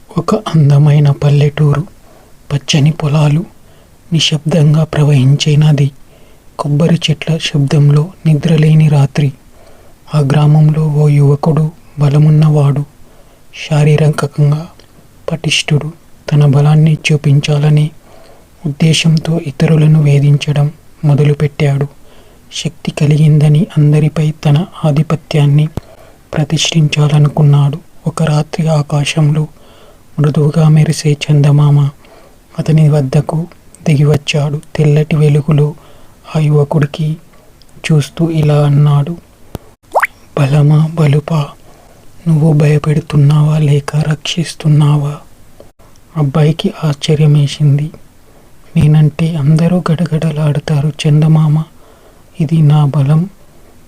ఒక అందమైన పల్లెటూరు, పచ్చని పొలాలు, నిశ్శబ్దంగా ప్రవహించే నది, కొబ్బరి చెట్ల శబ్దంలో నిద్రలేని రాత్రి. ఆ గ్రామంలో ఓ యువకుడు, బలమున్నవాడు, శారీరకంగా పటిష్ఠుడు. తన బలాన్ని చూపించాలనే ఉద్దేశంతో ఇతరులను వేధించడం మొదలుపెట్టాడు. శక్తి కలిగిందని అందరిపై తన ఆధిపత్యాన్ని ప్రతిష్ఠించాలనుకున్నాడు. ఒక రాత్రి ఆకాశంలో మృదువుగా మెరిసే చందమామ అతని వద్దకు దిగివచ్చాడు. తెల్లటి వెలుగులో ఆ యువకుడికి చూస్తూ ఇలా అన్నాడు: బలమా బలుపా, నువ్వు భయపెడుతున్నావా లేక రక్షిస్తున్నావా? అబ్బాయికి ఆశ్చర్యమేసింది. నేనంటే అందరూ గడగడలాడుతారు చందమామ, ఇది నా బలం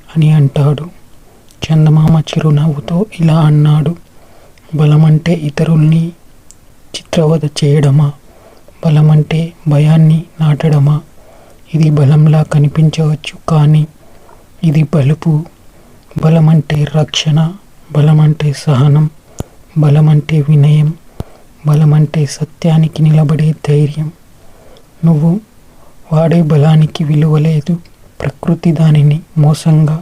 అని అంటాడు. చందమామ చిరునవ్వుతో ఇలా అన్నాడు: బలమంటే ఇతరుల్ని చిత్రవద చేయడమా? బలమంటే భయాన్ని నాటడమా? ఇది బలంలా కనిపించవచ్చు, కానీ ఇది బలుపు. బలమంటే రక్షణ, బలమంటే సహనం, బలమంటే వినయం, బలమంటే సత్యానికి నిలబడే ధైర్యం. నువ్వు వాడే బలానికి విలువ లేదు. ప్రకృతి దానిని మోసంగా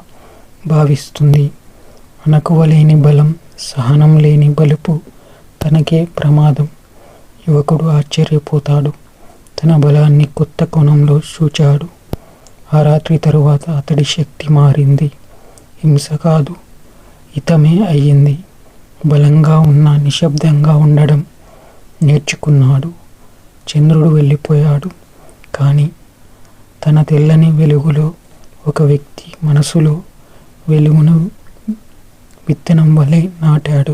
భావిస్తుంది. అణకువ లేని బలం, సహనం లేని బలుపు తనకే ప్రమాదం. యువకుడు ఆశ్చర్యపోతాడు. తన బలాన్ని కొత్త కోణంలో చూచాడు. ఆ రాత్రి తరువాత అతడి శక్తి మారింది. హింస కాదు, హితమే అయ్యింది. బలంగా ఉన్న నిశ్శబ్దంగా ఉండడం నేర్చుకున్నాడు. చంద్రుడు వెళ్ళిపోయాడు, కానీ తన తెల్లని వెలుగులో ఒక వ్యక్తి మనసులో వెలుగును విత్తనం వలె నాటాడు.